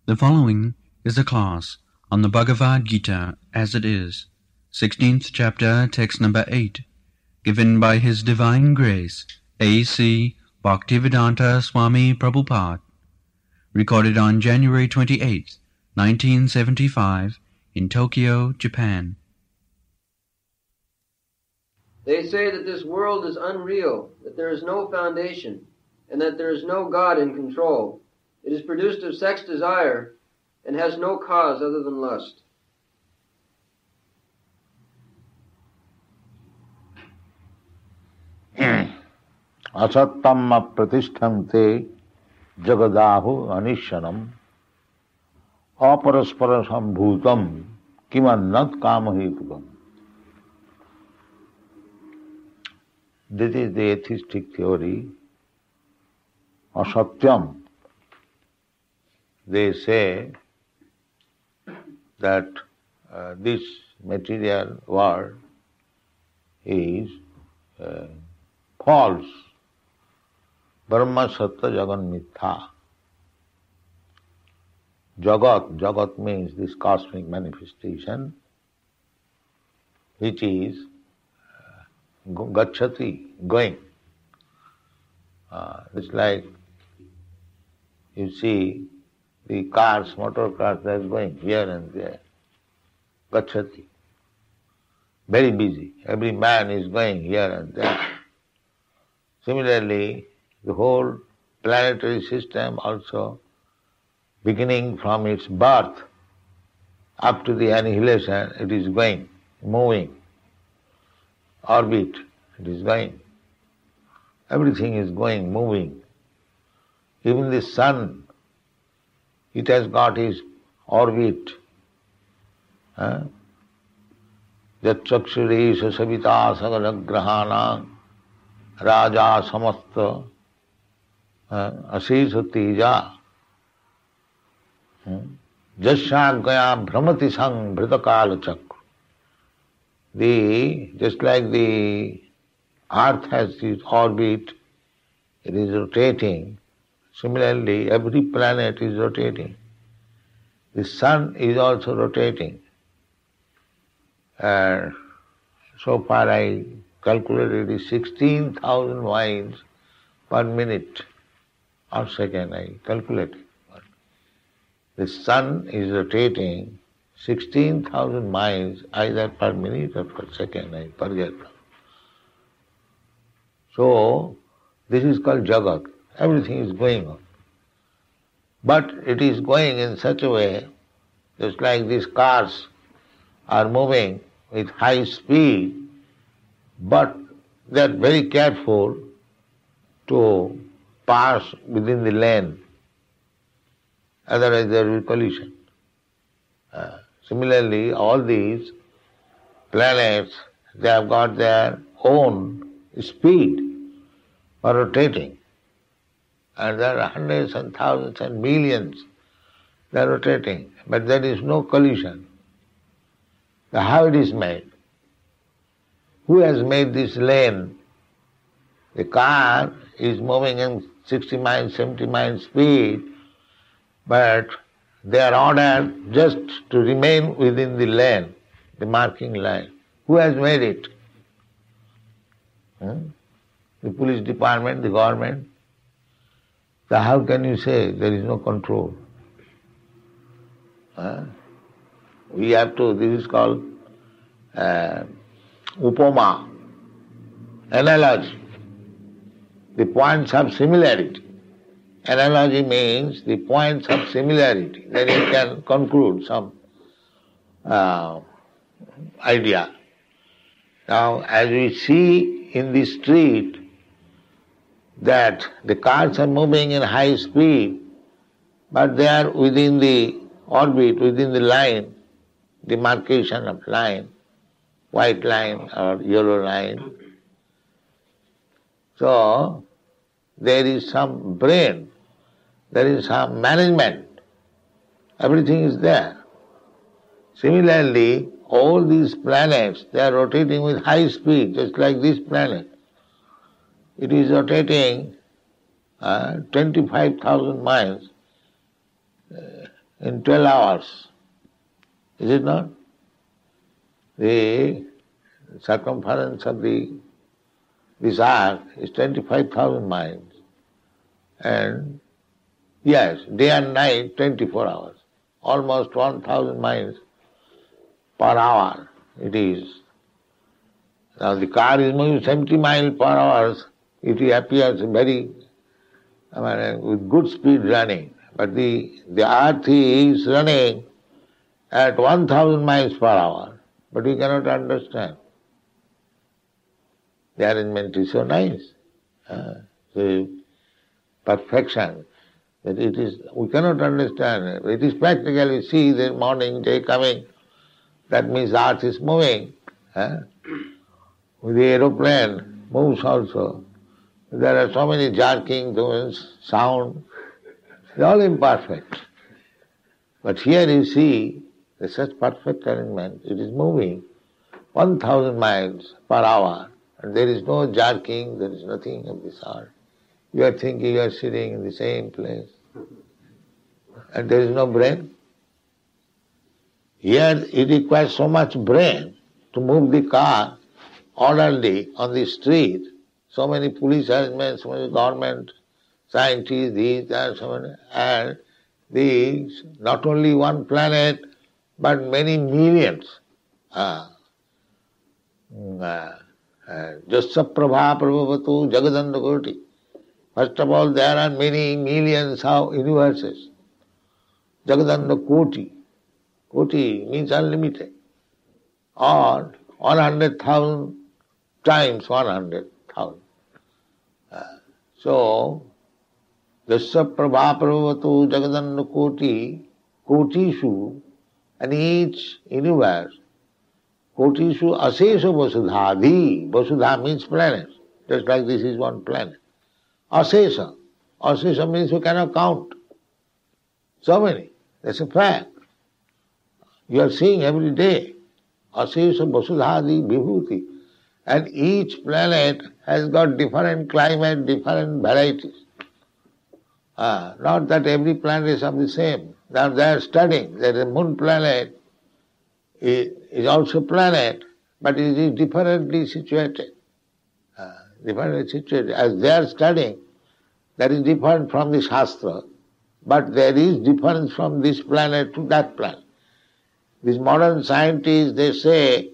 The following is a class on the Bhagavad Gita as it is, 16th chapter, text number 8, given by His Divine Grace, A.C. Bhaktivedanta Swami Prabhupada, recorded on January 28, 1975, in Tokyo, Japan. They say that this world is unreal, that there is no foundation, and that there is no God in control. It is produced of sex desire and has no cause other than lust. Asattam apratishthante jagadahu anishanam aparaspara sambhutam kimannat kamahetukam. This is the atheistic theory. Asatyam. They say that this material world is false. Brahma Sattva Jagan Mithya. Jagat means this cosmic manifestation, which is gacchati, going. It's like you see the cars, motor cars, they're going here and there. Gacchati. Very busy. Every man is going here and there. Similarly, the whole planetary system also, beginning from its birth up to the annihilation, it is going, moving. Orbit, it is going. Everything is going, moving. Even the sun, it has got its orbit. Jat chakshuri savita sagala grahana raja samasta asisa teja jasya gaya brahmati sang bhritakala chakra. Just like the earth has its orbit, it is rotating. Similarly, every planet is rotating. The sun is also rotating. So far I calculated it is 16,000 miles per minute or second, I calculated. The sun is rotating 16,000 miles either per minute or per second, I forget. So, this is called Jagat. Everything is going on. But it is going in such a way, just like these cars are moving with high speed, but they are very careful to pass within the lane. Otherwise there will be collision. Similarly, all these planets, they have got their own speed for rotating. And there are hundreds and thousands and millions, they are rotating. But there is no collision. Now how it is made? Who has made this lane? The car is moving in 60 miles, 70 miles speed, but they are ordered just to remain within the lane, the marking line. Who has made it? The police department, the government. So how can you say there is no control? We have to, this is called upama, analogy, the points of similarity. Analogy means the points of similarity. Then you can conclude some idea. Now, as we see in the street that the cars are moving in high speed, but they are within the orbit, within the line, demarcation of line, white line or yellow line. So, there is some brain, there is some management, everything is there. Similarly, all these planets, they are rotating with high speed, just like this planet. It is rotating 25,000 miles in 12 hours. Is it not? The circumference of this earth is 25,000 miles. And yes, day and night, 24 hours. Almost 1,000 miles per hour it is. Now the car is moving 70 miles per hour. It appears very, with good speed running. But the earth is running at 1,000 miles per hour. But we cannot understand. The arrangement is so nice. So perfection. That it is, we cannot understand. It is practical. We see the morning, day coming. That means earth is moving. With the aeroplane moves also. There are so many jerking, sound. They are all imperfect. But here you see there's such perfect arrangement. It is moving 1,000 miles per hour. And there is no jerking, there is nothing of this sort. You are thinking you are sitting in the same place. And there is no brain. Here it requires so much brain to move the car orderly on the street. So many police arrangements, so many government scientists, these, that, so many, and these, not only one planet, but many millions. Jasya prabha prabhavatu jagadanda koti. First of all, there are many millions of universes. Jagadanda koti. Koti means unlimited. Or 100,000 times 100,000. So, Jasya prabha prabhavatu jagadanda koti, kotishu, and each universe, kotishu asesha vasudhadhi. Vasudha means planet. Just like this is one planet. Asesha. Asesha means you cannot count. So many. That's a fact. You are seeing every day. Asesha vasudhadhi vibhuti. And each planet has got different climate, different varieties. Not that every planet is of the same. Now they are studying that the moon planet is also planet, but it is differently situated. Differently situated. As they are studying, that is different from the Shastra, but there is difference from this planet to that planet. These modern scientists, they say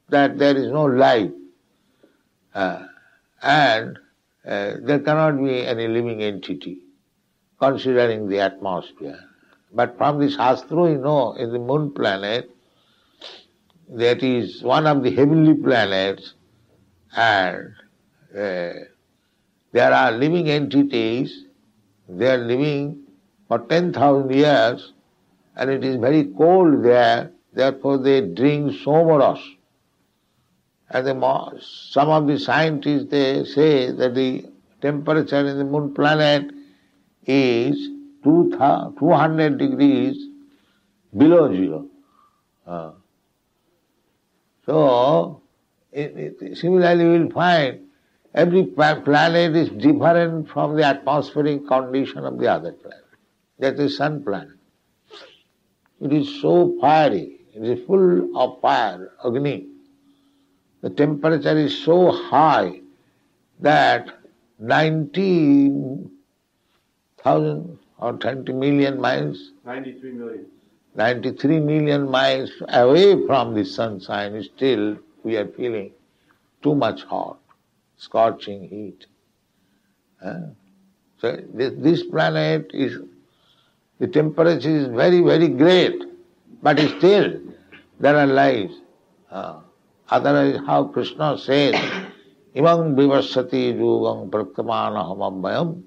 that there is no life, and there cannot be any living entity, considering the atmosphere. But from the Shastra, we know, in the moon planet, that is one of the heavenly planets, and there are living entities. They are living for 10,000 years, and it is very cold there, therefore they drink somoros. And some of the scientists, they say that the temperature in the moon planet is 200 degrees below zero. So, similarly we will find every planet is different from the atmospheric condition of the other planet. That is sun planet. It is so fiery, it is full of fire, Agni. The temperature is so high that 90,000 or 20 million miles, 93 million miles away from the sunshine, still we are feeling too much hot, scorching heat. So this planet is, the temperature is very, very great, but still there are lives. Otherwise, how Krishna says, Imam vivasati yugam praptamanaham abhayam.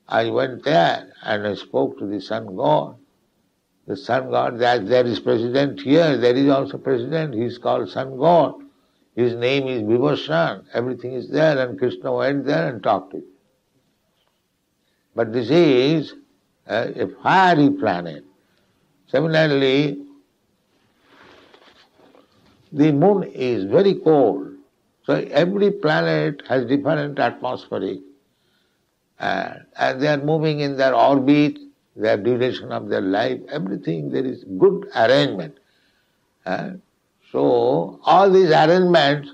I went there and I spoke to the sun god. The sun god, there is president here, there is also president, he is called sun god. His name is Vivashan, everything is there, and Krishna went there and talked to him. But this is a fiery planet. Similarly, the moon is very cold. So every planet has different atmospheric, and they are moving in their orbit. their duration of their life, everything, there is good arrangement. So, all these arrangements,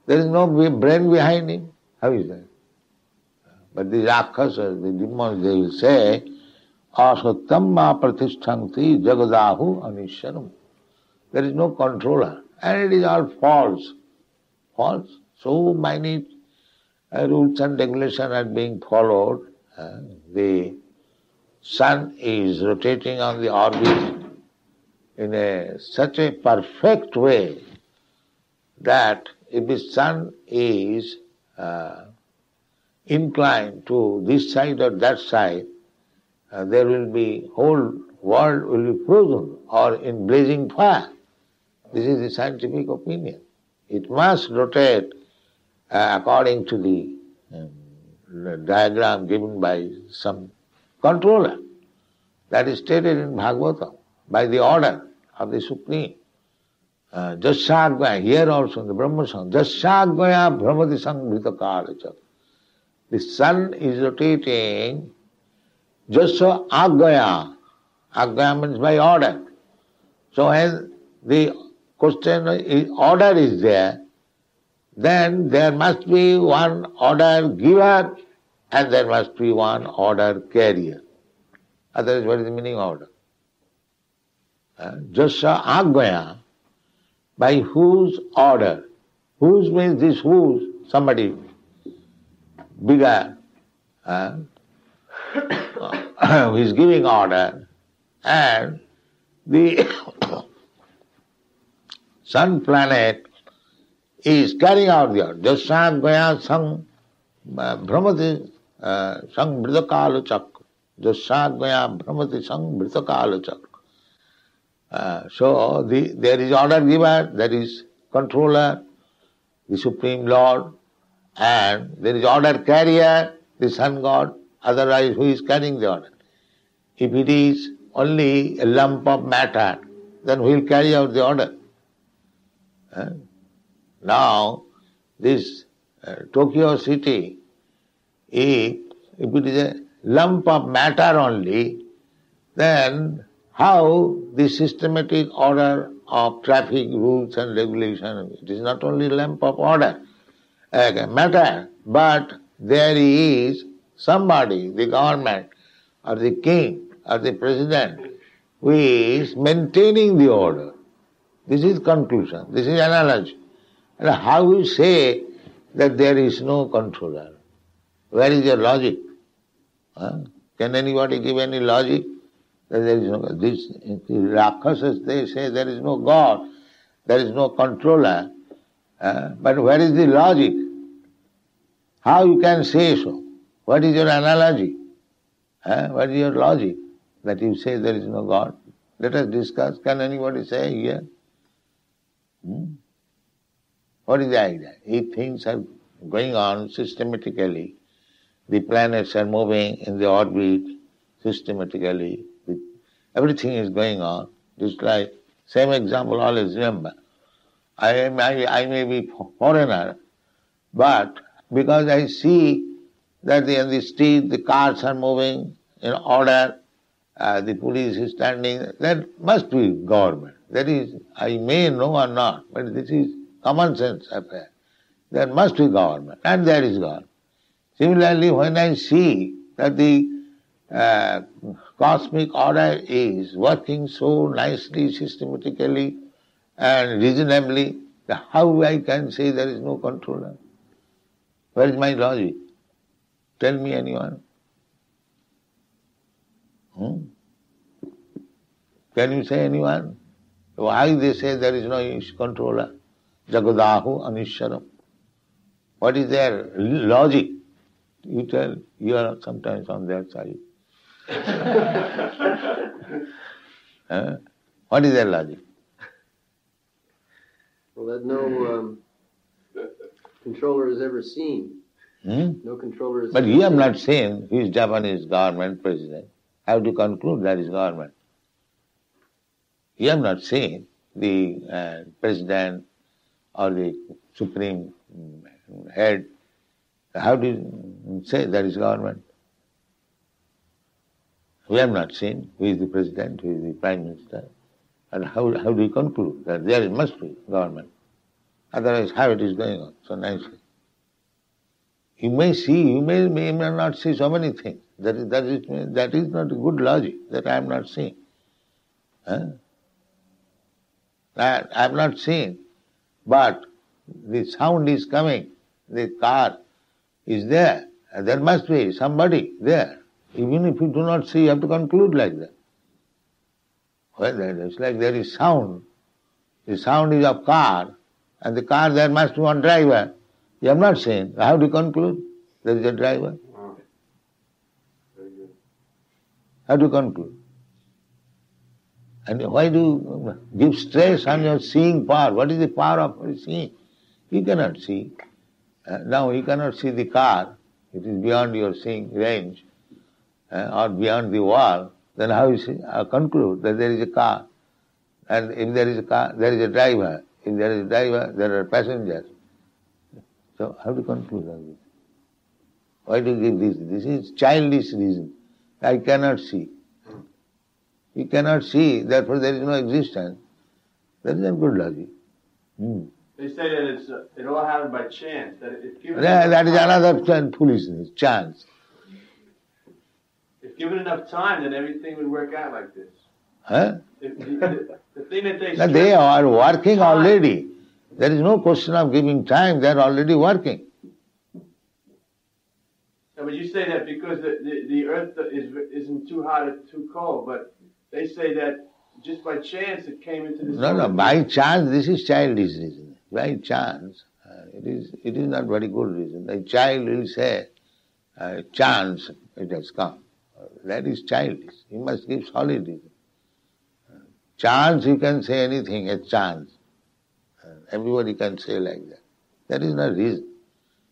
there is no brain behind it. How is that? But these Rakshasas, the demons, they will say, Asattamma pratishtanti jagadahu anisharam. There is no controller. And it is all false. False. So many rules and regulations are being followed. The sun is rotating on the orbit in such a perfect way that if the sun is inclined to this side or that side, there will be, whole world will be frozen or in blazing fire. This is the scientific opinion. It must rotate according to the diagram given by some controller. That is stated in Bhagavatam by the order of the Supreme. Jasyagvaya, here also in the Brahma Sangha, Jasyagvaya Brahmati Sanghita Kalacha. The sun is rotating Jasya Agvaya. Agvaya means by order. So when the question is, order is there, then there must be one order giver and there must be one order carrier. Otherwise, what is the meaning of order? Jasya Agvaya, by whose order? Whose means this whose? Somebody bigger who is giving order, and the sun planet is carrying out the order. Jasyagvaya sang brahmati sang bridakalochak. Jasyagvaya brahmati sang bridakalochak. So there is order giver, there is controller, the Supreme Lord, and there is order carrier, the Sun God. Otherwise, who is carrying the order? If it is only a lump of matter, then who will carry out the order? Now, this Tokyo city, if it is a lump of matter only, then how the systematic order of traffic rules and regulations, it is not only lump of order, matter, but there is somebody, the government or the king or the president, who is maintaining the order. This is conclusion, this is analogy. And how you say that there is no controller? Where is your logic? Can anybody give any logic? That there is no God. These Rakshasas, they say there is no God, there is no controller. But where is the logic? How you can say so? What is your analogy? What is your logic that you say there is no God? Let us discuss. Can anybody say here? What is the idea? If things are going on systematically, the planets are moving in the orbit systematically, everything is going on, just like, same example always remember. I may be foreigner, but because I see that in the street the cars are moving in order, the police is standing, that must be government. That is, I may know or not, but this is common sense affair. There must be government, and there is God. Similarly, when I see that the cosmic order is working so nicely, systematically, and reasonably, how I can say there is no controller? Where is my logic? Tell me anyone. Can you say anyone? Why they say there is no controller? Jagadahu anisharam. What is their logic? You tell, you are sometimes on their side. What is their logic? Well, that no controller is ever seen. No controller is But ever you have seen. not seen who is Japanese government president. How to conclude that is government? You have not seen the president or the supreme head. How do you say that is government? We have not seen who is the president, who is the prime minister, and how do we conclude that there must be government? Otherwise, how it is going on so nicely? You may see, you may not see so many things. That is not a good logic, that I am not seeing. I am not seeing, but the sound is coming, the car is there, and there must be somebody there. Even if you do not see, you have to conclude like that. Well, it's like there is sound. The sound is of car, and the car there must be one driver. You have not seen. How do you conclude? There is a driver. Wow. Very good. How do you conclude? And why do you give stress on your seeing power? What is the power of seeing? You cannot see. Now you cannot see the car. It is beyond your seeing range, or beyond the wall. Then how you conclude that there is a car? And if there is a car, there is a driver. If there is a driver, there are passengers. So how to conclude all this? Why do you give this? This is childish reason. I cannot see. You cannot see, therefore there is no existence. That is not good logic. They say that it all happened by chance. That if given That is another foolishness, chance. if given enough time, then everything would work out like this. Huh? The thing that they Now stress- they are working time. already. There is no question of giving time, they are already working. No, but you say that because the earth isn't too hot or too cold, but they say that just by chance it came into this. No, world. by chance, this is childish reason. By chance, it is not very good reason. A child will say, chance, it has come. That is childish. You must give solid reason. Chance, you can say anything as chance. Everybody can say like that. That is not reason.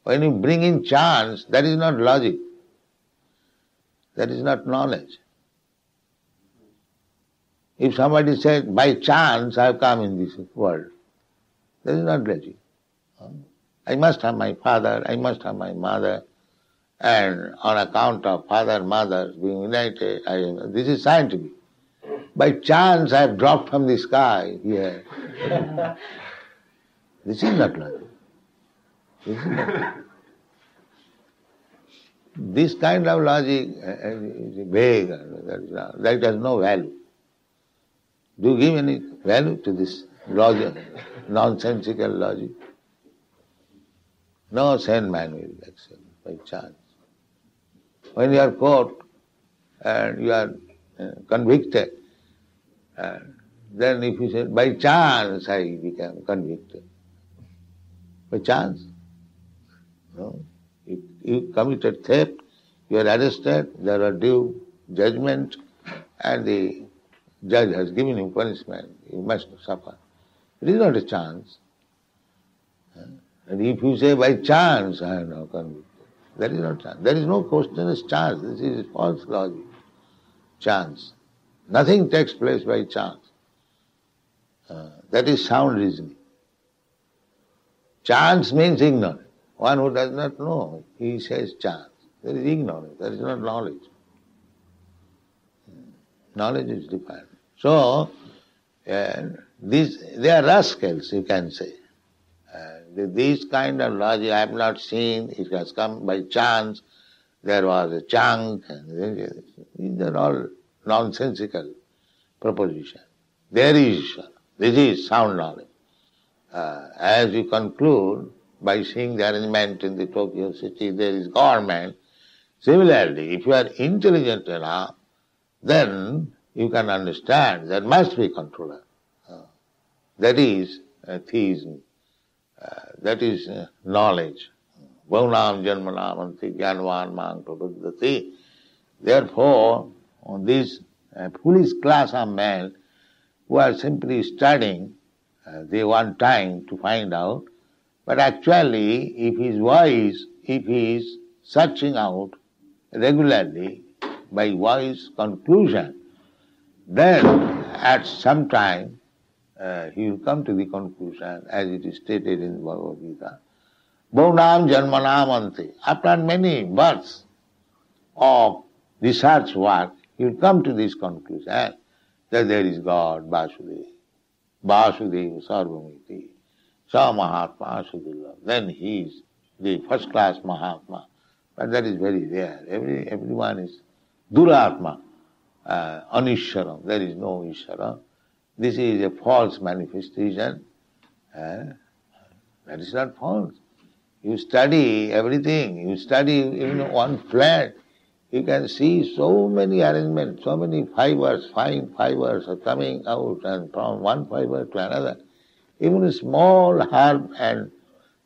When you bring in chance, that is not logic. That is not knowledge. If somebody says, by chance I have come in this world, that is not logic. I must have my father, I must have my mother, and on account of father, mother being united, this is scientific. By chance I have dropped from the sky here. This is not logic. This kind of logic is vague, that has no value. Do you give any value to this logic, nonsensical logic? No sane man will accept by chance. When you are caught and you are convicted, then if you say, by chance I became convicted. By chance? No. If you committed theft, you are arrested, there are due judgment, and the judge has given you punishment, you must suffer. It is not a chance. And if you say, by chance I am now convicted, that is not chance. There is no question as chance. This is false logic. Chance. Nothing takes place by chance. That is sound reasoning. Chance means ignorance. One who does not know, he says chance. There is ignorance, there is not knowledge. Knowledge is different. So, they are rascals, you can say. This kind of logic I have not seen, it has come by chance, there was a chunk, and these are all nonsensical propositions. There is, this is sound knowledge. As you conclude, by seeing the arrangement in the Tokyo city, there is government. Similarly, if you are intelligent enough, then you can understand there must be controller. That is theism. That is knowledge. Bhaunam janmanam anti jnanvan mang prabuddhati. Therefore, this foolish class of men who are simply studying, they want time to find out, but actually, if he is wise, if he is searching out regularly by wise conclusion, then at some time he will come to the conclusion, as it is stated in Bhagavad Gita, Bhaunam janmanam ante. After many births of research work, you'll come to this conclusion that there is God, Vasudeva. Vasudeva Sarvamiti. Sa Mahatma Sudurlabha. Then he is the first class Mahatma. But that is very rare. Everyone is Duratma, Anishwaram. There is no Ishvara. This is a false manifestation. That is not false. You study everything. You study even one flat. You can see so many arrangements, so many fibers, fine fibers are coming out and from one fiber to another. Even a small herb and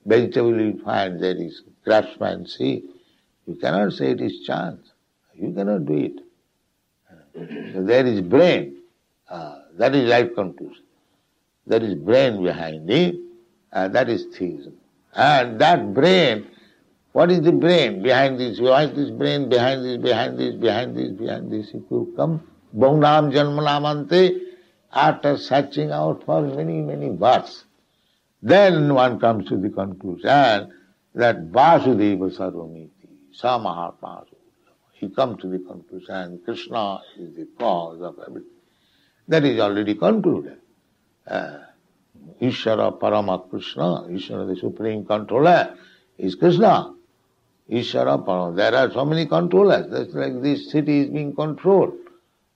vegetable you find there is craftsmanship. You cannot say it is chance. You cannot do it. So there is brain. That is right conclusion. There is brain behind it. That is theism. And that brain, what is the brain behind this? What is this brain behind this, behind this, behind this, behind this? If you come, Bhaunam Janmanamante, after searching out for many, many births, then one comes to the conclusion that Vasudeva Sarvamiti, Sa Mahatma. He comes to the conclusion Krishna is the cause of everything. That is already concluded. Ishvara Parama Krishna, Ishvara the Supreme Controller, is Krishna. Ishvara Parama. There are so many controllers. That's like this city is being controlled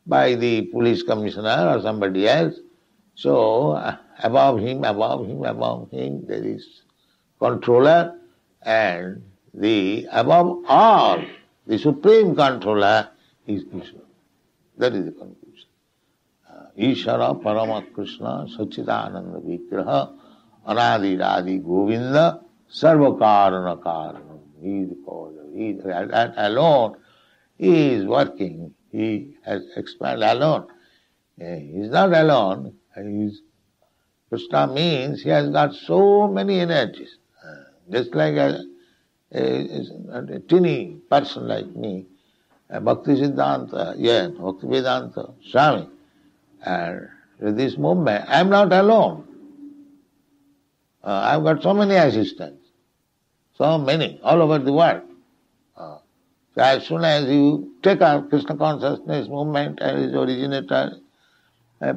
by the police commissioner or somebody else. So above him, there is controller, and above all, the supreme controller is Krishna. That is the conclusion. Ishvara Parama Krishna Sachidananda Vigraha Anadi Radi Govinda Sarva Karana Karanam. He is the cause. And alone he is working. He has expanded alone. He is not alone. Krishna means he has got so many energies. Just like a teeny person like me, Bhakti Siddhanta, Bhakti Vedanta, Swami. And with this movement, I am not alone. I have got so many assistants. So many, all over the world. So as soon as you take up Krishna consciousness movement and its originator,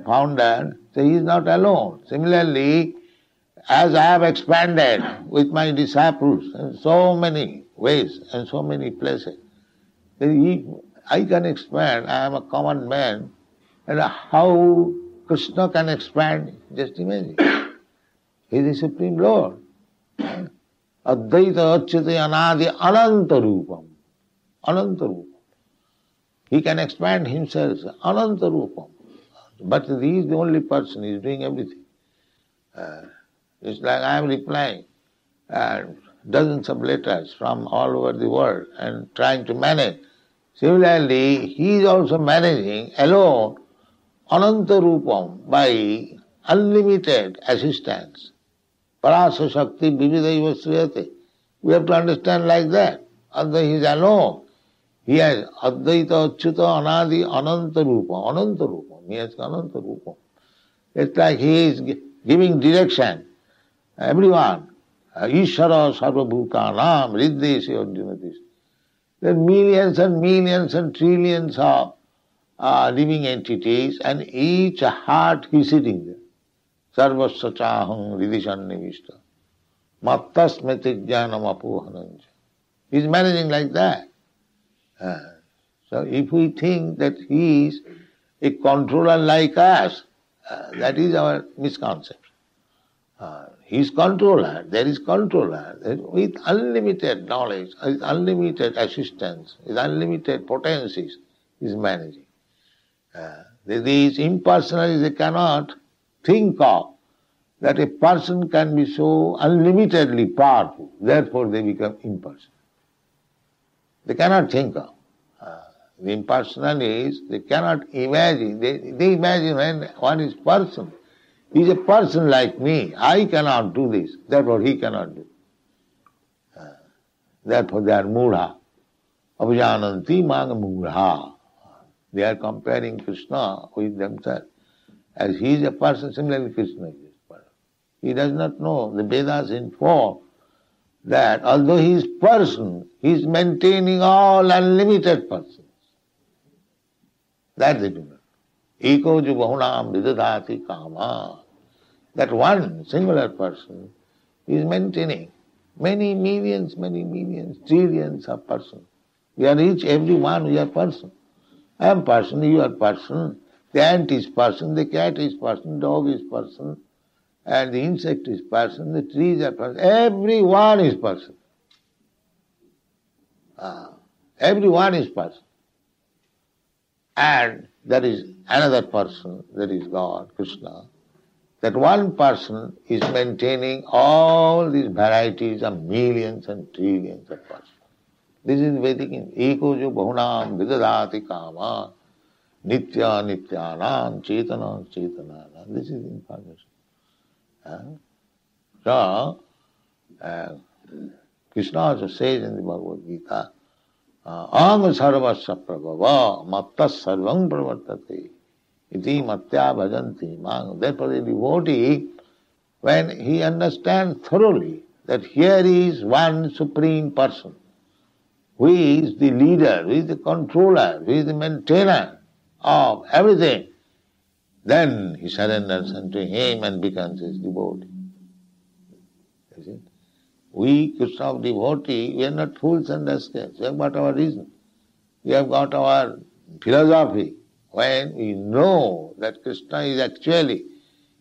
founder, so he is not alone. Similarly, as I have expanded with my disciples in so many ways and so many places, I can expand. I am a common man. And how Krishna can expand, just imagine. He is the Supreme Lord. Advaita Achyate Anadi Ananta Rupam. Ananta Rupam. He can expand himself, Ananta Rupam. But he is the only person, he is doing everything. It's like I am replying dozens of letters from all over the world and trying to manage. Similarly, he is also managing alone Ananta Rupam by unlimited assistance. Parasa Shakti Vividaiva Sriyate. We have to understand like that. Although he is alone, he has Advaita Achyuta Anadi Ananta Rupam. Ananta Rupam. He has Ananta Rupam. It's like he is giving direction. Everyone. Ishvara Sarva Bhutanam Riddhesi Arjunatis. There are millions and millions and trillions of living entities, and each heart is sitting there. Sarvasya chaham ridishannivishta. Mattasmeti jnanam apohananja. He is managing like that. So if we think that he is a controller like us, that is our misconception. He is controller, there is controller, with unlimited knowledge, with unlimited assistance, with unlimited potencies, he is managing. These impersonalities, they cannot think of that a person can be so unlimitedly powerful, therefore they become impersonal. They cannot think of. The impersonalities, they cannot imagine. They imagine when one is person. He is a person like me. I cannot do this, therefore he cannot do. Therefore they are mudha. Abhijananti manga mudha. They are comparing Krishna with themselves. As he is a person, similarly Krishna is a person. He does not know. The Vedas inform that although he is person, he is maintaining all unlimited persons. That's the difference. Eko ju bahunam vidadhati kama. That one singular person is maintaining many millions, trillions of persons. We are each, every one, we are person. I am person, you are person, the ant is person, the cat is person, dog is person, and the insect is person, the trees are person. Everyone is person. Everyone is person. And there is another person, that is God, Krishna. That one person is maintaining all these varieties of millions and trillions of persons. This is Vedic. Eko jo bahunam vidadhati kama nitya nityanam chetana chetananam. This is information. So, Krishna also says in the Bhagavad Gita, Aham sarvasya prabhava mattas sarvam pravartate iti matya bhajanti mang. Therefore the devotee, when he understands thoroughly that here is one supreme person, who is the leader, who is the controller, who is the maintainer of everything, then he surrenders unto him and becomes his devotee. You see? We, Krishna devotee, we are not fools and rascals. We have got our reason. We have got our philosophy. When we know that Krishna is actually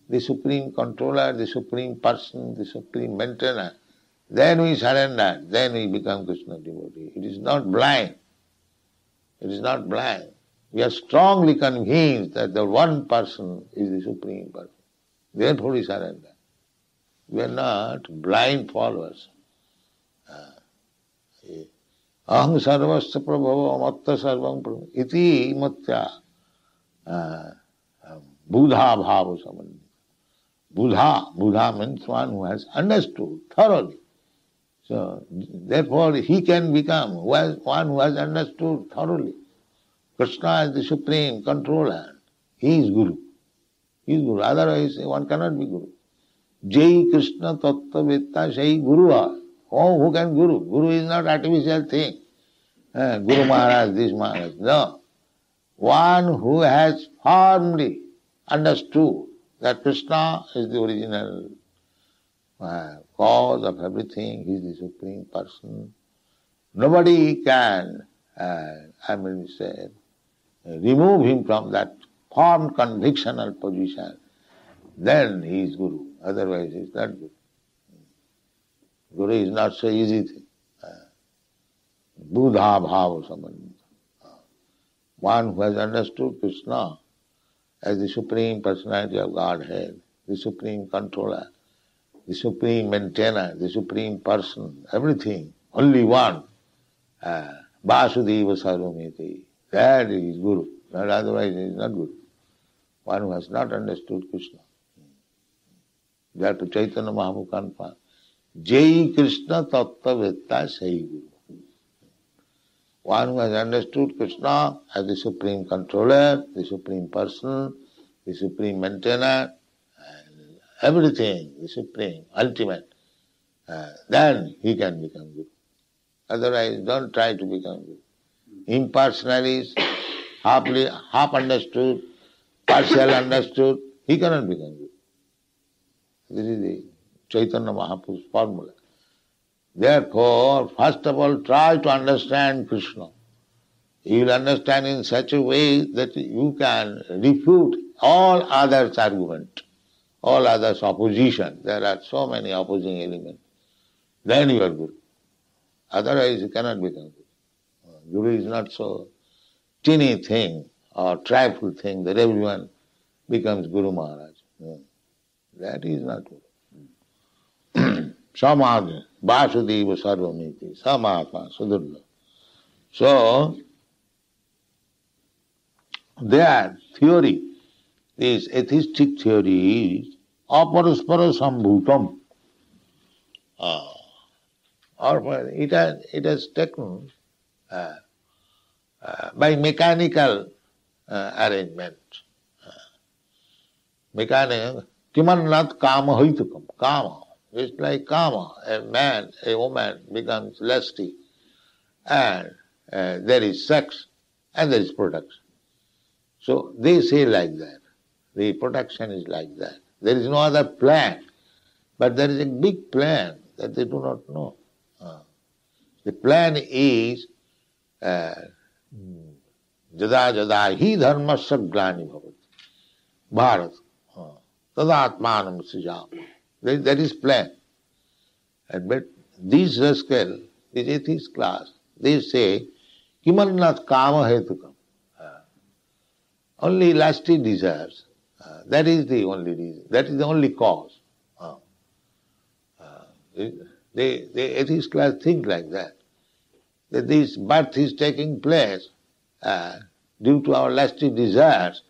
the supreme controller, the supreme person, the supreme maintainer, then we surrender, then we become Krishna devotee. It is not blind. It is not blind. We are strongly convinced that the one person is the supreme person. Therefore we surrender. We are not blind followers. Aham sarvasya prabhava matta sarvam prabhava iti matya buddha bhava samannita. Buddha means one who has understood thoroughly. So, therefore he can become one who has understood thoroughly. Krishna is the supreme controller. He is Guru. He is Guru. Otherwise one cannot be Guru. Jai Krishna Tattva Vetta Sai Guru. Oh, who can Guru? Guru is not artificial thing. Guru Maharaj, this Maharaj. No. One who has firmly understood that Krishna is the original cause of everything. He is the supreme person. Nobody can, remove him from that firm convictional position. Then he is Guru. Otherwise he is not Guru. Guru is not so easy thing. Buddha bhava samannita. One who has understood Krishna as the supreme personality of Godhead, the supreme controller, the supreme maintainer, the supreme person, everything, only one. Vasudeva sarvamiti. That is Guru. Not otherwise he is not Guru. One who has not understood Krishna. Therefore Chaitanya Mahaprabhu confirmed, Jai Krishna Tattva Vetta Sai Guru. One who has understood Krishna as the supreme controller, the supreme person, the supreme maintainer, everything, the supreme, ultimate, then he can become Guru. Otherwise, don't try to become Guru. Impersonalist, half understood, partial understood, he cannot become Guru. This is the Chaitanya Mahaprabhu's formula. Therefore, first of all, try to understand Krishna. You will understand in such a way that you can refute all others' argument, all others' opposition. There are so many opposing elements. Then you are Guru. Otherwise you cannot become Guru. Guru is not so teeny thing or trifle thing that everyone becomes Guru Maharaj. No. That is not Guru. Samadhi, Vasudeva Sarvamiti, Samatma, Sudurla. So, their theory, this atheistic theory is aparaspara sambhutam. It has taken by mechanical arrangement. Mechanical, kimannat kama haitukam, kama. It's like kama, a man, a woman becomes lusty, and there is sex, and there is production. So they say like that. The protection is like that. There is no other plan. But there is a big plan that they do not know. The plan is jada jada hi dharmasya glani bhavati. Bharat. Tadatmanam sijam. That is plan. But these rascal, this atheist class, they say, Kimannath kama hetukam. Only lusty desires. That is the only reason. That is the only cause. The atheist class think like that this birth is taking place due to our lusty desires,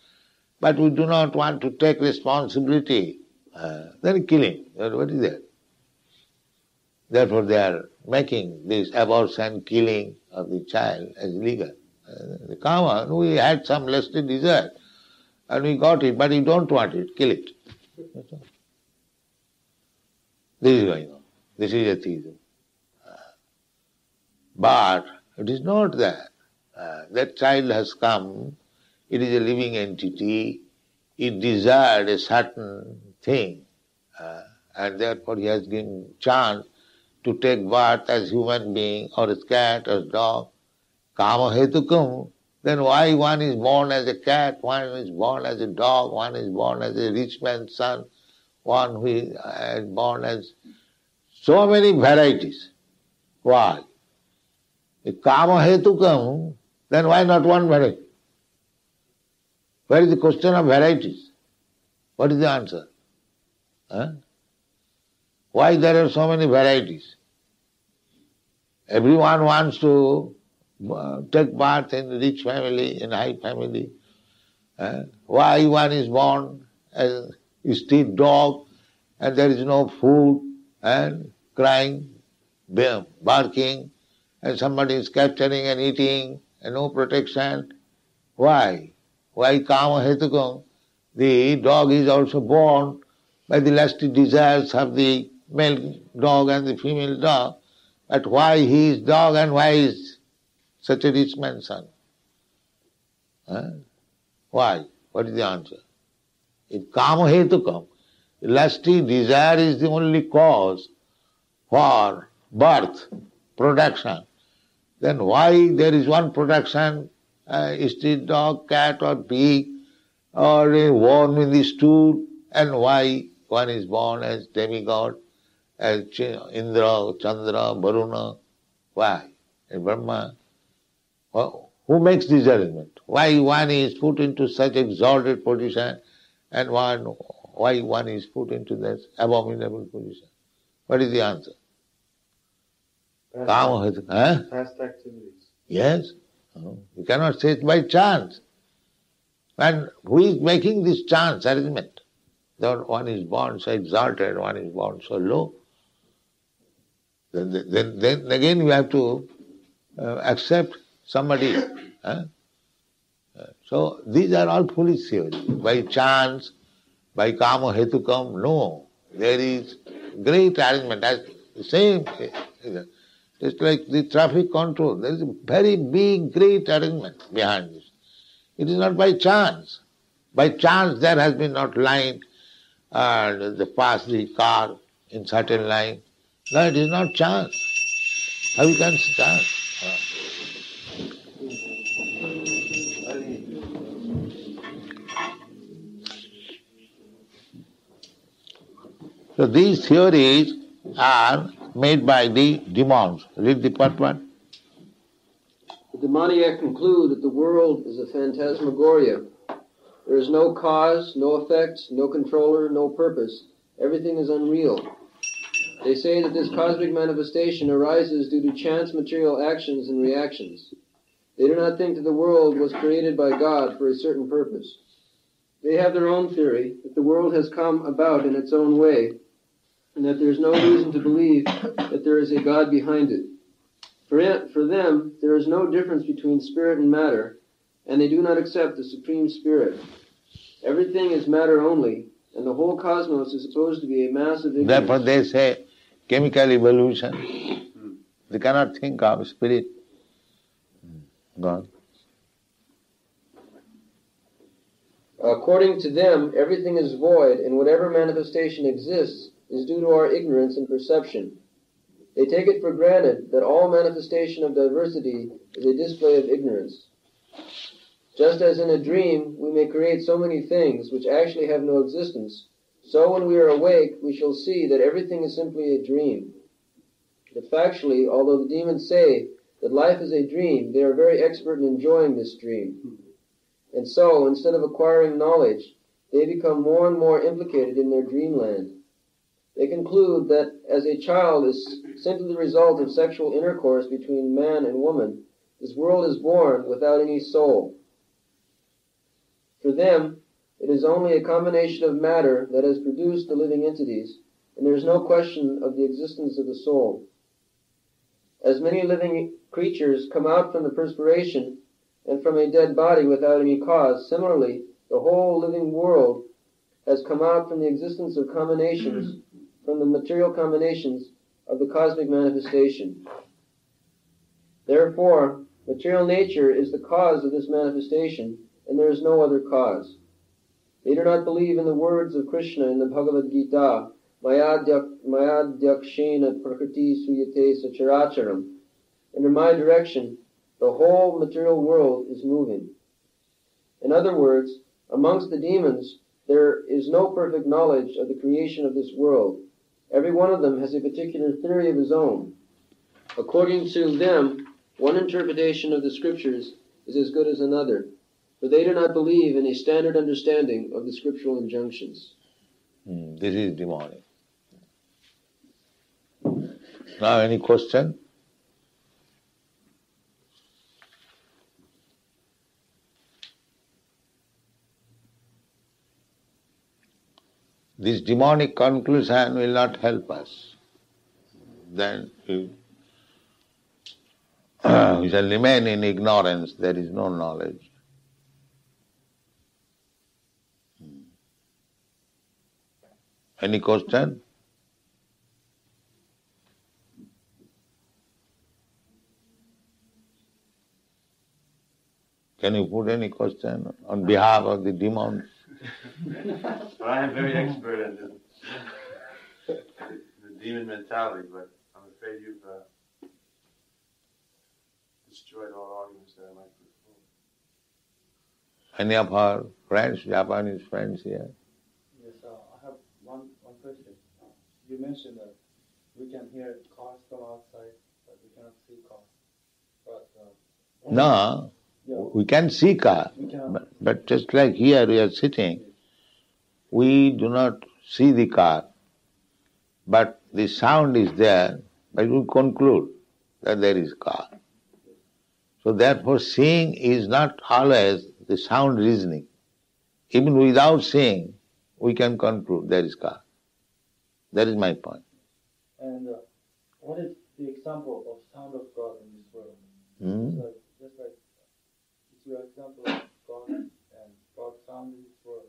but we do not want to take responsibility. Then killing. What is that? Therefore they are making this abortion, killing of the child as legal. The karma, we had some lusty desire and we got it, but we don't want it, kill it. This is going on. This is atheism. But it is not that. That child has come, it is a living entity, it desired a certain thing, and therefore he has given chance to take birth as human being or as cat or dog. Kama hetukum, then why one is born as a cat, one is born as a dog, one is born as a rich man's son, one who is born as so many varieties. Why? If kama hetukam, then why not one variety? Where is the question of varieties? What is the answer? Why there are so many varieties? Everyone wants to take birth in rich family, in high family. Why one is born as a street dog and there is no food and crying, barking, and somebody is capturing and eating and no protection? Why? Why kama hetukam? The dog is also born by the lusty desires of the male dog and the female dog. But why he is dog and why is such a rich man's son? Why? What is the answer? If kama hetukam, lusty desire is the only cause for birth, production, then why there is one production, street dog, cat or pig, or a worm in the stool, and why one is born as demigod, as Indra, Chandra, Varuna? Why? Brahma. Who makes this arrangement? Why one is put into such exalted position and why one is put into this abominable position? What is the answer? Past activities. Yes. You cannot say it by chance. And who is making this chance arrangement? That one is born so exalted, one is born so low. Then again you have to accept somebody. So these are all foolish theories. By chance, by kama hetukam, no. There is great arrangement. As the same, it's like the traffic control. There is a very big, great arrangement behind this. It is not by chance. By chance there has been not line and they pass the car in certain line. No, it is not chance. How you can say chance? So these theories are made by the demons. Read the part one. The demoniac conclude that the world is a phantasmagoria. There is no cause, no effect, no controller, no purpose. Everything is unreal. They say that this cosmic manifestation arises due to chance material actions and reactions. They do not think that the world was created by God for a certain purpose. They have their own theory that the world has come about in its own way, and that there is no reason to believe that there is a God behind it. For them, there is no difference between spirit and matter, and they do not accept the Supreme Spirit. Everything is matter only, and the whole cosmos is supposed to be a mass of ignorance. Therefore they say chemical evolution. They cannot think of spirit. God. According to them, everything is void, and whatever manifestation exists is due to our ignorance and perception. They take it for granted that all manifestation of diversity is a display of ignorance. Just as in a dream we may create so many things which actually have no existence, so when we are awake we shall see that everything is simply a dream. But factually, although the demons say that life is a dream, they are very expert in enjoying this dream. And so, instead of acquiring knowledge, they become more and more implicated in their dreamland. They conclude that as a child is simply the result of sexual intercourse between man and woman, this world is born without any soul. For them, it is only a combination of matter that has produced the living entities, and there is no question of the existence of the soul. As many living creatures come out from the perspiration and from a dead body without any cause, similarly, the whole living world has come out from the existence of combinations, from the material combinations of the cosmic manifestation. Therefore, material nature is the cause of this manifestation, and there is no other cause. They do not believe in the words of Krishna in the Bhagavad Gita, Mayadhyakshena prakriti suyate sacharacharam. Under my direction, the whole material world is moving. In other words, amongst the demons, there is no perfect knowledge of the creation of this world. Every one of them has a particular theory of his own. According to them, one interpretation of the scriptures is as good as another, for they do not believe in a standard understanding of the scriptural injunctions. This is demonic. Now, any question? This demonic conclusion will not help us. Then we shall remain in ignorance, there is no knowledge. Any question? Can you put any question on behalf of the demons? Well, I am very expert in the demon mentality, but I'm afraid you've destroyed all arguments that I might put forward. Any of our friends, Japanese friends here? Yes, I have one question. You mentioned that we can hear cars from outside, but we cannot see cars. But No, we can see car, but just like here we are sitting, we do not see the car, but the sound is there, but we conclude that there is car. So therefore seeing is not always the sound reasoning. Even without seeing, we can conclude there is car. That is my point. And what is the example of sound of God in this world? Just like it's your example of God and God's sound in this world.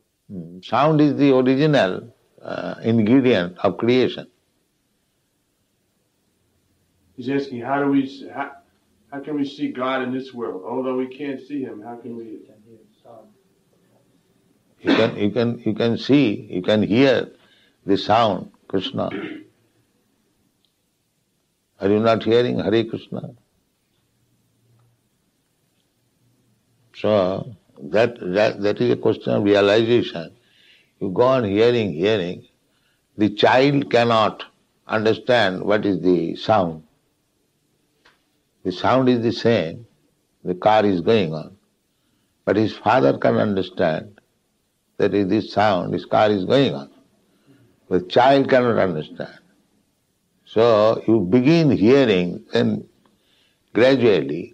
Sound is the original ingredient of creation. He's asking, how can we see God in this world? Although we can't see Him, how can we? You can see, you can hear the sound, Krishna. Are you not hearing Hare Krishna? So that is a question of realization. You go on hearing. The child cannot understand what is the sound. The sound is the same, the car is going on. But his father can understand that is this sound, this car is going on. But the child cannot understand. So you begin hearing, then gradually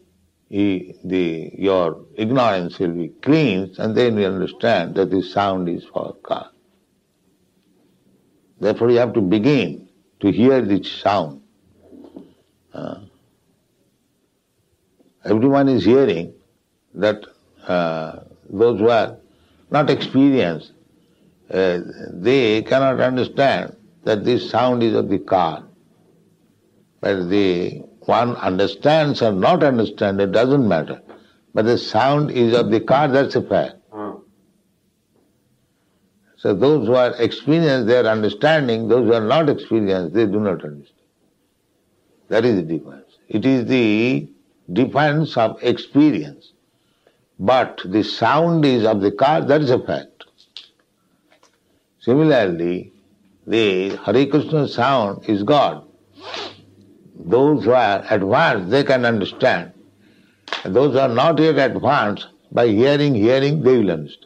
your ignorance will be cleansed, and then you understand that this sound is for car. Therefore you have to begin to hear this sound. Everyone is hearing that those who are not experienced, they cannot understand that this sound is of the car. But one understands or not understands, it doesn't matter. But the sound is of the car, that's a fact. So those who are experienced, they are understanding. Those who are not experienced, they do not understand. That is the difference. It is the difference of experience. But the sound is of the car, that is a fact. Similarly, the Hare Krishna sound is God. Those who are advanced, they can understand. And those who are not yet advanced, by hearing, they will understand.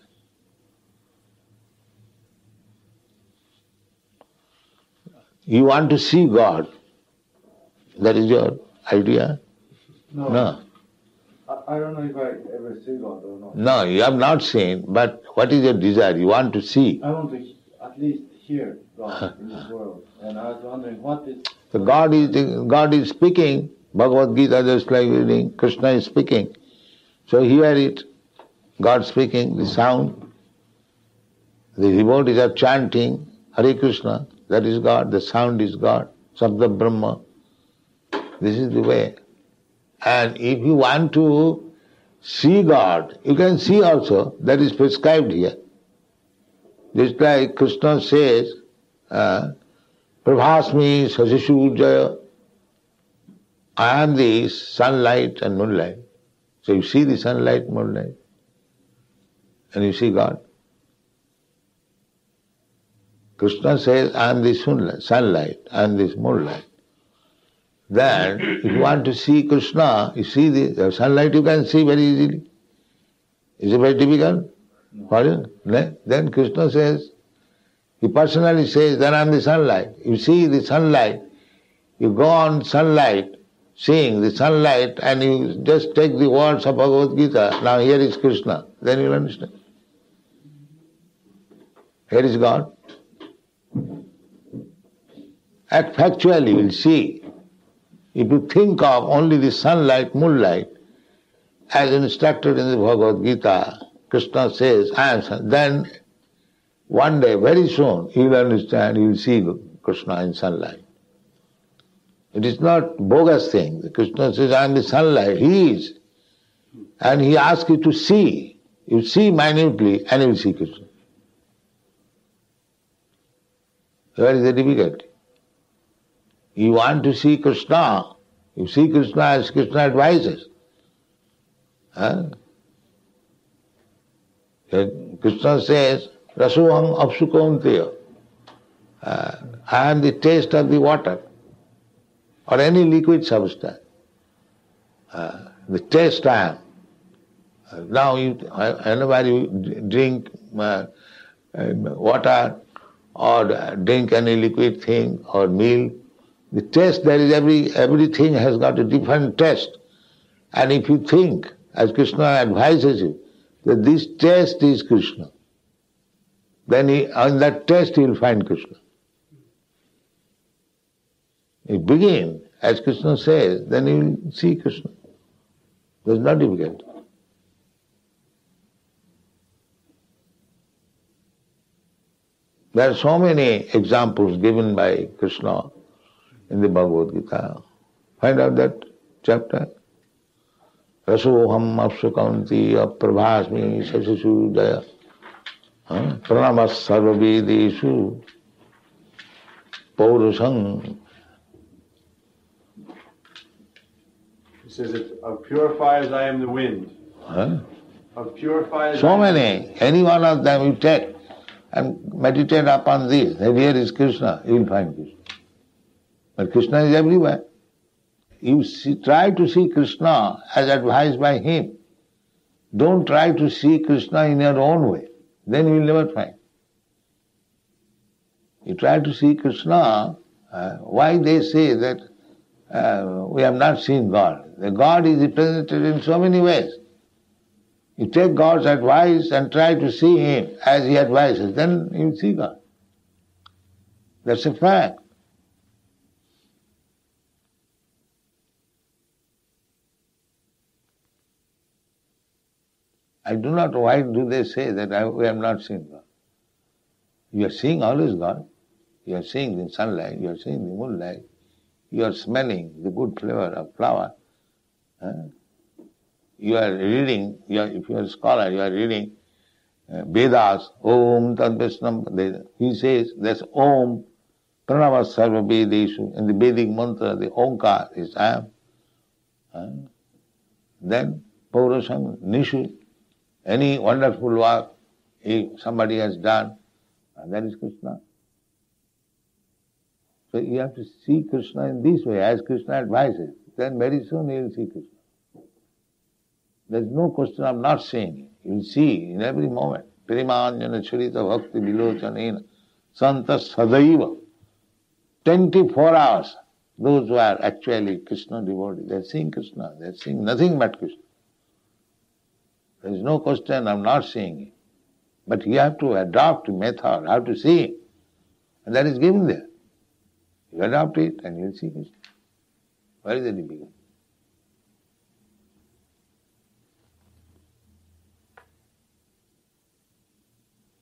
You want to see God. That is your idea? No. I don't know if I ever see God or not. No, you have not seen, but what is your desire? You want to see. I want to at least hear God in this world. And I was wondering what is... So God is speaking. Bhagavad Gita just like reading. Krishna is speaking. So hear it. God speaking, the sound. The devotees are chanting Hare Krishna. That is God. The sound is God. Sabda Brahma. This is the way. And if you want to see God, you can see also. That is prescribed here. Just like Krishna says, Prabhasmi Sasishu Jaya. I am the sunlight and moonlight. So you see the sunlight, moonlight, and you see God. Krishna says, I am the sunlight, I am this moonlight. Then, if you want to see Krishna, you see the sunlight you can see very easily. Is it very difficult? For you? Then Krishna says, he personally says, then I am the sunlight. You see the sunlight, you go on sunlight, seeing the sunlight, and you just take the words of Bhagavad Gita, now here is Krishna, then you will understand. Here is God. Factually you will see. If you think of only the sunlight, moonlight, as instructed in the Bhagavad Gita, Krishna says, I am sun, then one day, very soon, you will understand, you will see Krishna in sunlight. It is not bogus thing. Krishna says, I am the sunlight. He is. And he asks you to see. You see minutely and you will see Krishna. Where is the difficulty? You want to see Krishna. You see Krishna as Krishna advises. Krishna says, Rasoham apsukonteya. I am the taste of the water or any liquid substance. The taste I am. Now, whenever you drink water or drink any liquid thing or meal, the taste, there is everything has got a different taste. And if you think, as Krishna advises you, that this taste is Krishna, then on that taste you will find Krishna. You begin, as Krishna says, then you will see Krishna. That's not difficult. There are so many examples given by Krishna in the Bhagavad Gita. Find out that chapter. Rasoham apsukanti aprabhasmi sasisu jaya. Pranamas sarvavedeshu paurusam. He says, of purified as I am the wind. Of purified as So I am many. Any one of them you take and meditate upon this. That here is Krishna, you will find Krishna. But Krishna is everywhere. You try to see Krishna as advised by him. Don't try to see Krishna in your own way. Then you will never find. You try to see Krishna, why they say that we have not seen God. The God is represented in so many ways. You take God's advice and try to see him as he advises, then you will see God. That's a fact. I do not know why do they say that we have not seen God. You are seeing always God. You are seeing the sunlight, you are seeing the moonlight, you are smelling the good flavor of flower. You are reading, if you are a scholar, you are reading Vedas, Om Tad Vishnam, he says that's Om Pranava Sarva Vedeshu. In the Vedic mantra, the Omkar is I am. Then Paurasham, Nishu, any wonderful work if somebody has done, that is Krishna. So you have to see Krishna in this way, as Krishna advises. Then very soon you will see Krishna. There is no question of not seeing him. You will see in every moment. Primanjana Charita Bhakti Vilochanena Santa Sadaiva. 24 hours. Those who are actually Krishna devotees, they are seeing Krishna. They are seeing nothing but Krishna. There is no question of not seeing him. But you have to adopt a method, how to see him. And that is given there. You adopt it and you will see Krishna. Where is the difficulty?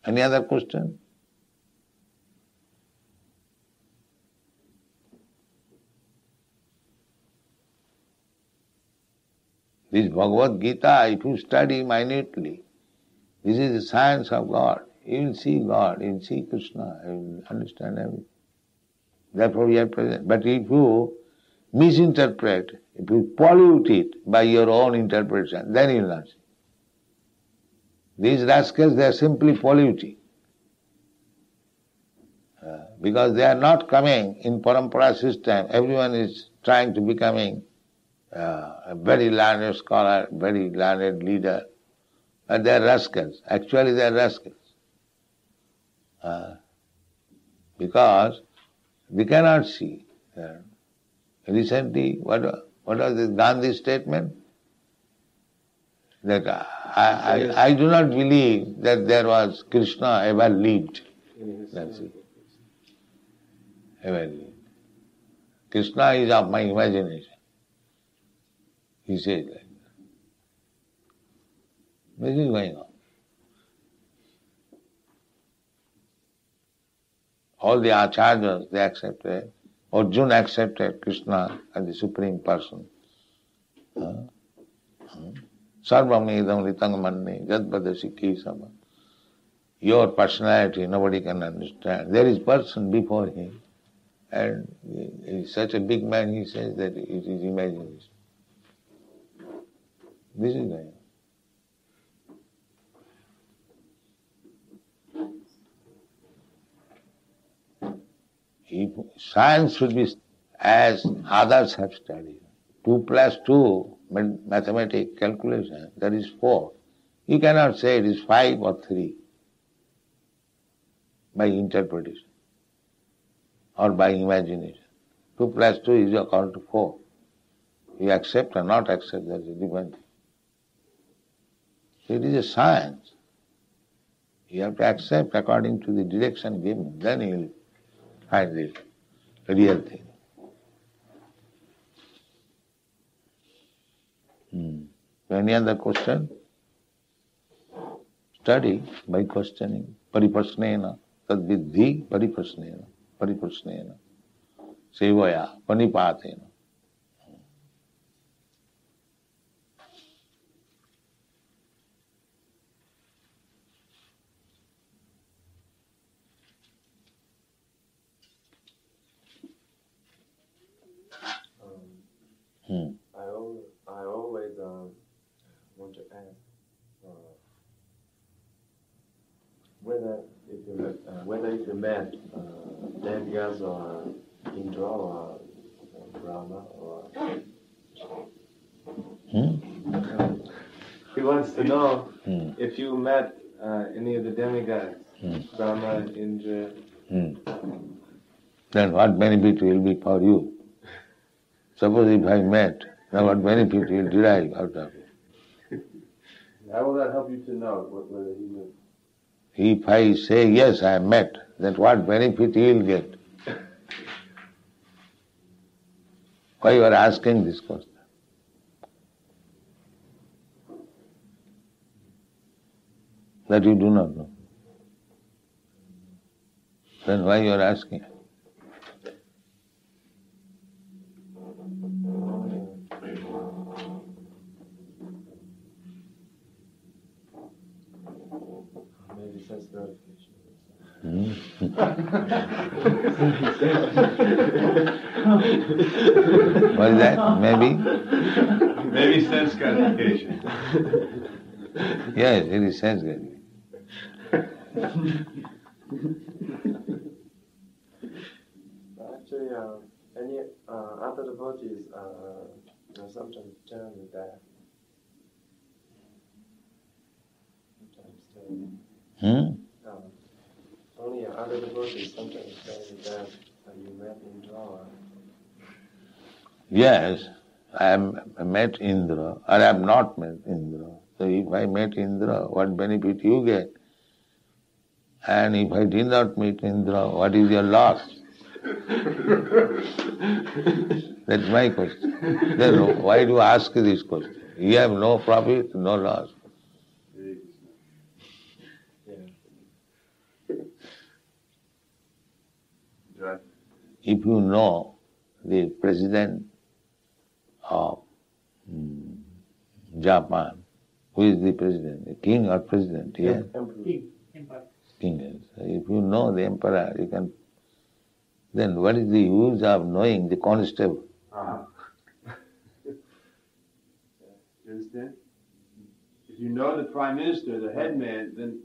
Any other question? This Bhagavad Gita, if you study minutely, this is the science of God. You will see God, you will see Krishna, you will understand everything. Therefore we are present. But if you misinterpret, if you pollute it by your own interpretation, then you will not see. These rascals, they are simply polluting. Because they are not coming in parampara system. Everyone is trying to becoming a very learned scholar, very learned leader. But they are rascals. Actually they are rascals. Because they cannot see. Recently, what was this Gandhi statement? That I do not believe that there was Krishna ever lived. That's it. Ever lived. Krishna is of my imagination. He says like that. This is going on. All the acharyas, they accepted. Arjuna accepted Krishna as the Supreme Person. Sarvamedam ritang manne jadvadasi kisama. Your personality nobody can understand. There is person before him. And he is such a big man, he says that it is imagination. This is going on. If science should be as others have studied. 2 plus 2, mathematics, calculation, that is 4. You cannot say it is 5 or 3 by interpretation or by imagination. 2 plus 2 is equal to 4. You accept or not accept, that is a different thing. So it is a science. You have to accept according to the direction given, then you will find the real thing. Any other question? Study by questioning. Pariprasnena. Tad vidhi pariprasnena. Pariprasnena. Sevaya. Panipatena. I always want to ask whether if you met demigods or Indra or Brahma or he wants to know if you met any of the demigods, Brahma, Indra. Then what benefit will be for you? Suppose if I met, then what benefit will derive out of it? How will that help you to know whether he knew? If I say yes, I met, then what benefit he will get? Why you are asking this question? That you do not know. Then why you are asking? sense gratification. What is that? Maybe? Maybe sense gratification. Yes, it is sense gratification. Actually, any other devotees sometimes tell me that. Sometimes tell me. Only other devotees sometimes tell me that you met Indra. Yes, I met Indra, or I have not met Indra. So if I met Indra, what benefit you get? And if I did not meet Indra, what is your loss? That's my question. Then why do you ask this question? You have no profit, no loss. Right. If you know the president of Japan, who is the president? The king or president? Yes. King. So if you know the emperor, you can. Then what is the use of knowing the constable? You understand? If you know the prime minister, the head man, then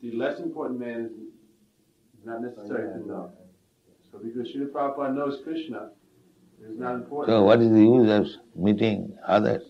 the less important man is not necessary to know. So because Srila Prabhupada knows Krishna, it is not important. So what is the use of meeting others?